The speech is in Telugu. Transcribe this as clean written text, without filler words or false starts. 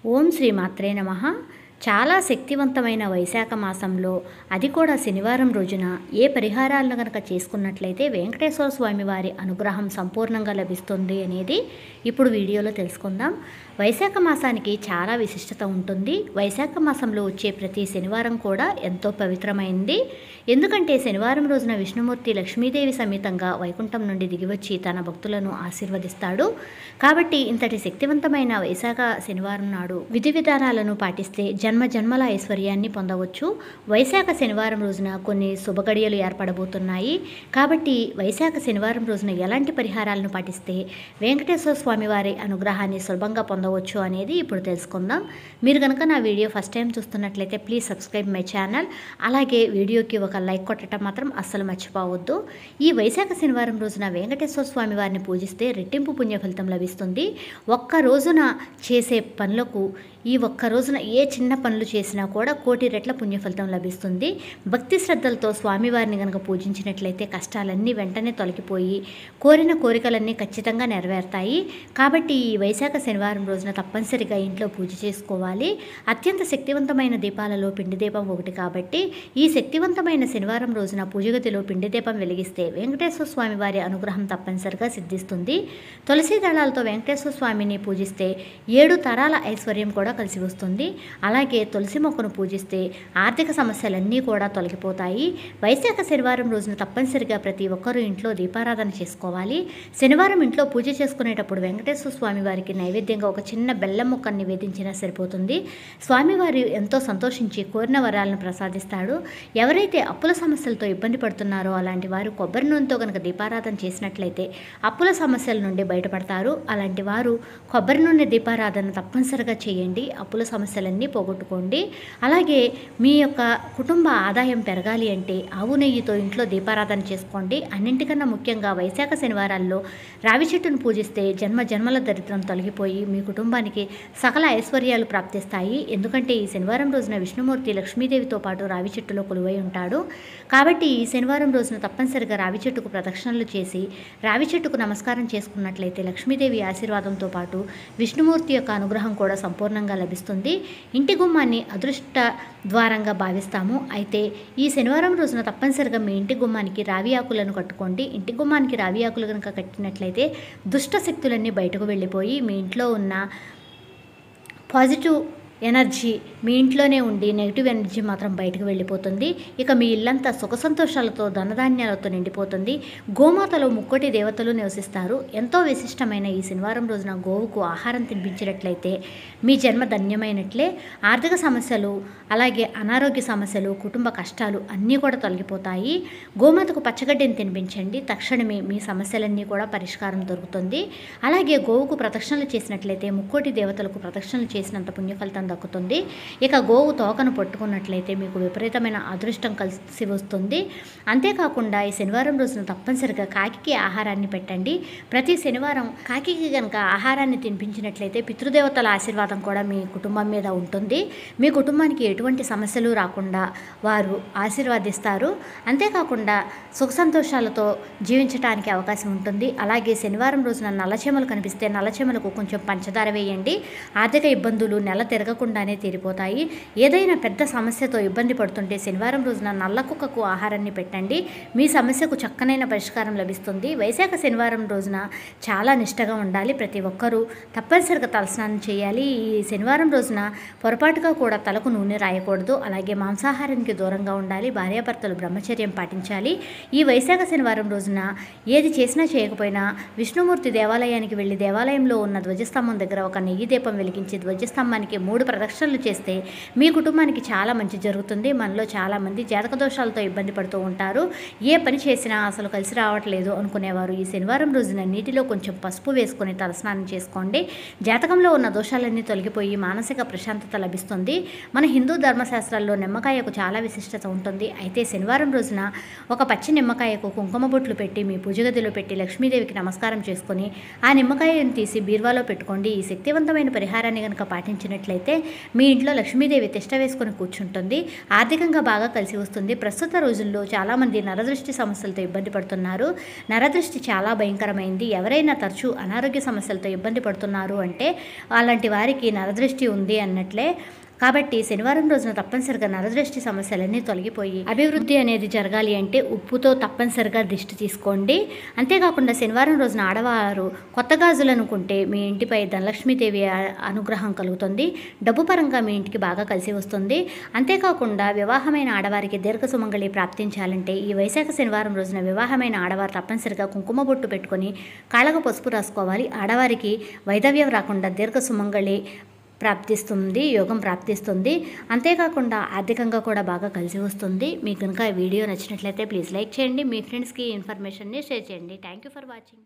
ఓం శ్రీ మాత్రే నమః. చాలా శక్తివంతమైన వైశాఖ మాసంలో అది కూడా శనివారం రోజున ఏ పరిహారాలను కనుక చేసుకున్నట్లయితే వెంకటేశ్వర స్వామి వారి అనుగ్రహం సంపూర్ణంగా లభిస్తుంది అనేది ఇప్పుడు వీడియోలో తెలుసుకుందాం. వైశాఖ మాసానికి చాలా విశిష్టత ఉంటుంది. వైశాఖ మాసంలో వచ్చే ప్రతి శనివారం కూడా ఎంతో పవిత్రమైంది. ఎందుకంటే శనివారం రోజున విష్ణుమూర్తి లక్ష్మీదేవి సమేతంగా వైకుంఠం నుండి దిగివచ్చి తన భక్తులను ఆశీర్వదిస్తాడు. కాబట్టి ఇంతటి శక్తివంతమైన వైశాఖ శనివారం నాడు విధి విధానాలను పాటిస్తే జన్మ జన్మల ఐశ్వర్యాన్ని పొందవచ్చు. వైశాఖ శనివారం రోజున కొన్ని శుభగడియలు ఏర్పడబోతున్నాయి. కాబట్టి వైశాఖ శనివారం రోజున ఎలాంటి పరిహారాలను పాటిస్తే వెంకటేశ్వర స్వామి వారి అనుగ్రహాన్ని సులభంగా పొందవచ్చు అనేది ఇప్పుడు తెలుసుకుందాం. మీరు కనుక నా వీడియో ఫస్ట్ టైం చూస్తున్నట్లయితే ప్లీజ్ సబ్స్క్రైబ్ మై ఛానల్. అలాగే వీడియోకి ఒక లైక్ కొట్టడం మాత్రం అస్సలు మర్చిపోవద్దు. ఈ వైశాఖ శనివారం రోజున వెంకటేశ్వర స్వామి వారిని పూజిస్తే రెట్టింపు పుణ్య ఫలితం లభిస్తుంది. ఒక్క రోజున చేసే పనులకు ఈ ఒక్క రోజున ఏ చిన్న పనులు చేసినా కూడా కోటి రెట్ల పుణ్యఫలితం లభిస్తుంది. భక్తి శ్రద్ధలతో స్వామివారిని కనుక పూజించినట్లయితే కష్టాలన్నీ వెంటనే తొలగిపోయి కోరిన కోరికలన్నీ ఖచ్చితంగా నెరవేరుతాయి. కాబట్టి ఈ వైశాఖ శనివారం రోజున తప్పనిసరిగా ఇంట్లో పూజ చేసుకోవాలి. అత్యంత శక్తివంతమైన దీపాలలో పిండి దీపం ఒకటి కాబట్టి ఈ శక్తివంతమైన శనివారం రోజున పూజగదిలో పిండి దీపం వెలిగిస్తే వెంకటేశ్వర స్వామి వారి అనుగ్రహం తప్పనిసరిగా సిద్ధిస్తుంది. తులసి దళాలతో వెంకటేశ్వర స్వామిని పూజిస్తే 7 తరాల ఐశ్వర్యం కూడా కలిసి వస్తుంది. అలాగే తులసి మొక్కను పూజిస్తే ఆర్థిక సమస్యలన్నీ కూడా తొలగిపోతాయి. వైశాఖ శనివారం రోజున తప్పనిసరిగా ప్రతి ఒక్కరూ ఇంట్లో దీపారాధన చేసుకోవాలి. శనివారం ఇంట్లో పూజ చేసుకునేటప్పుడు వెంకటేశ్వర స్వామి వారికి నైవేద్యంగా ఒక చిన్న బెల్లం ముక్కను నివేదించినా సరిపోతుంది. స్వామివారి ఎంతో సంతోషించి కోరిన వరాలను ప్రసాదిస్తాడు. ఎవరైతే అప్పుల సమస్యలతో ఇబ్బంది పడుతున్నారో అలాంటి వారు కొబ్బరి నూనెతో కనుక దీపారాధన చేసినట్లయితే అప్పుల సమస్యల నుండి బయటపడతారు. అలాంటి వారు కొబ్బరి నూనె దీపారాధన తప్పనిసరిగా చేయండి. అప్పుల సమస్యలన్నీ పోగొట్టుకోండి. అలాగే మీ యొక్క కుటుంబ ఆదాయం పెరగాలి అంటే ఆవు నెయ్యితో ఇంట్లో దీపారాధన చేసుకోండి. అన్నింటికన్నా ముఖ్యంగా వైశాఖ శనివారాల్లో రావి చెట్టును పూజిస్తే జన్మ జన్మల దరిద్రం తొలగిపోయి మీ కుటుంబానికి సకల ఐశ్వర్యాలు ప్రాప్తిస్తాయి. ఎందుకంటే ఈ శనివారం రోజున విష్ణుమూర్తి లక్ష్మీదేవితో పాటు రావి చెట్టులో కొలువై ఉంటాడు. కాబట్టి ఈ శనివారం రోజున తప్పనిసరిగా రావి చెట్టుకు ప్రదక్షిణలు చేసి రావి చెట్టుకు నమస్కారం చేసుకున్నట్లయితే లక్ష్మీదేవి ఆశీర్వాదంతో పాటు విష్ణుమూర్తి యొక్క అనుగ్రహం కూడా సంపూర్ణంగా లభిస్తుంది. ఇంటి గుమ్మాన్ని అదృష్ట ద్వారంగా భావిస్తాము. అయితే ఈ శనివారం రోజున తప్పనిసరిగా మీ ఇంటి గుమ్మానికి రావి ఆకులను కట్టుకోండి. ఇంటి గుమ్మానికి రావి ఆకులు కనుక కట్టినట్లయితే దుష్ట శక్తులన్నీ బయటకు వెళ్ళిపోయి మీ ఇంట్లో ఉన్న పాజిటివ్ ఎనర్జీ మీ ఇంట్లోనే ఉండి నెగిటివ్ ఎనర్జీ మాత్రం బయటకు వెళ్ళిపోతుంది. ఇక మీ ఇల్లంతా సుఖ సంతోషాలతో ధనధాన్యాలతో నిండిపోతుంది. గోమాతలో ముక్కోటి దేవతలు నివసిస్తారు. ఎంతో విశిష్టమైన ఈ శనివారం రోజున గోవుకు ఆహారం తినిపించినట్లయితే మీ జన్మ ధన్యమైనట్లే. ఆర్థిక సమస్యలు అలాగే అనారోగ్య సమస్యలు కుటుంబ కష్టాలు అన్నీ కూడా తొలగిపోతాయి. గోమాతకు పచ్చగడ్డిని తినిపించండి. తక్షణమే మీ సమస్యలన్నీ కూడా పరిష్కారం దొరుకుతుంది. అలాగే గోవుకు ప్రదక్షిణలు చేసినట్లయితే ముక్కోటి దేవతలకు ప్రదక్షిణలు చేసినంత పుణ్యఫలితం దక్కుతుంది. ఇక గోవు తోకను పట్టుకున్నట్లయితే మీకు విపరీతమైన అదృష్టం కలిసి వస్తుంది. అంతేకాకుండా ఈ శనివారం రోజున తప్పనిసరిగా కాకికి ఆహారాన్ని పెట్టండి. ప్రతి శనివారం కాకికి కనుక ఆహారాన్ని తినిపించినట్లయితే పితృదేవతల ఆశీర్వాదం కూడా మీ కుటుంబం మీద ఉంటుంది. మీ కుటుంబానికి ఎటువంటి సమస్యలు రాకుండా వారు ఆశీర్వాదిస్తారు. అంతేకాకుండా సుఖ సంతోషాలతో జీవించడానికి అవకాశం ఉంటుంది. అలాగే శనివారం రోజున నల్లచెమలు కనిపిస్తే నల్లచెమలకు కొంచెం పంచదార వేయండి. ఆర్థిక ఇబ్బందులు నెల తిరగకుండానే తీరిపోతాయి. ఏదైనా పెద్ద సమస్యతో ఇబ్బంది పడుతుంటే శనివారం రోజున నల్ల కుక్కకు ఆహారాన్ని పెట్టండి. మీ సమస్యకు చక్కనైన పరిష్కారం లభిస్తుంది. వైశాఖ శనివారం రోజున చాలా నిష్టగా ఉండాలి. ప్రతి ఒక్కరూ తప్పనిసరిగా తలస్నానం చేయాలి. ఈ శనివారం రోజున పొరపాటుగా కూడా తలకు నూనె రాయకూడదు. అలాగే మాంసాహారానికి దూరంగా ఉండాలి. భార్యాభర్తలు బ్రహ్మచర్యం పాటించాలి. ఈ వైశాఖ శనివారం రోజున ఏది చేసినా చేయకపోయినా విష్ణుమూర్తి దేవాలయానికి వెళ్ళి దేవాలయంలో ఉన్న ధ్వజస్తంభం దగ్గర ఒక నెయ్యి దీపం వెలిగించి ధ్వజస్తంభానికి 3 ప్రదక్షిణలు చేస్తే మీ కుటుంబానికి చాలా మంచి జరుగుతుంది. మనలో చాలామంది జాతక దోషాలతో ఇబ్బంది పడుతూ ఉంటారు. ఏ పని చేసినా అసలు కలిసి రావట్లేదు అనుకునేవారు ఈ శనివారం రోజున నీటిలో కొంచెం పసుపు వేసుకొని తలస్నానం చేసుకోండి. జాతకంలో ఉన్న దోషాలన్నీ తొలగిపోయి మానసిక ప్రశాంతత లభిస్తుంది. మన హిందూ ధర్మశాస్త్రాల్లో నిమ్మకాయకు చాలా విశిష్టత ఉంటుంది. అయితే శనివారం రోజున ఒక పచ్చి నిమ్మకాయకు కుంకుమ బొట్లు పెట్టి మీ పూజ గదిలో పెట్టి లక్ష్మీదేవికి నమస్కారం చేసుకొని ఆ నిమ్మకాయను తీసి బీరువాలో పెట్టుకోండి. ఈ శక్తివంతమైన పరిహారాన్ని కనుక పాటించినట్లయితే మీ ఇంట్లో లక్ష్మీదేవి తిష్ట వేసుకొని కూర్చుంటుంది. ఆర్థికంగా బాగా కలిసి వస్తుంది. ప్రస్తుత రోజుల్లో చాలామంది నరదృష్టి సమస్యలతో ఇబ్బంది పడుతున్నారు. నరదృష్టి చాలా భయంకరమైంది. ఎవరైనా తరచూ అనారోగ్య సమస్యలతో ఇబ్బంది పడుతున్నారు అంటే అలాంటి వారికి నరదృష్టి ఉంది అన్నట్లే. కాబట్టి శనివారం రోజున తప్పనిసరిగా నరదృష్టి సమస్యలన్నీ తొలగిపోయి అభివృద్ధి అనేది జరగాలి అంటే ఉప్పుతో తప్పనిసరిగా దిష్టి తీసుకోండి. అంతేకాకుండా శనివారం రోజున ఆడవారు కొత్త గాజులు అనుకుంటే మీ ఇంటిపై ధనలక్ష్మీదేవి అనుగ్రహం కలుగుతుంది. డబ్బు పరంగా మీ ఇంటికి బాగా కలిసి వస్తుంది. అంతేకాకుండా వివాహమైన ఆడవారికి దీర్ఘ సుమంగళి ప్రాప్తించాలంటే ఈ వైశాఖ శనివారం రోజున వివాహమైన ఆడవారు తప్పనిసరిగా కుంకుమ బొట్టు పెట్టుకొని కాళ్ళకు పసుపు రాసుకోవాలి. ఆడవారికి వైధవ్యం రాకుండా దీర్ఘ సుమంగళి ప్రాప్తిస్తుంది, యోగం ప్రాప్తిస్తుంది. అంతేకాకుండా ఆర్థికంగా కూడా బాగా కలిసి వస్తుంది. మీకు కనుక ఈ వీడియో నచ్చినట్లయితే ప్లీజ్ లైక్ చేయండి. మీ ఫ్రెండ్స్కి ఇన్ఫర్మేషన్ని షేర్ చేయండి. Thank you for watching.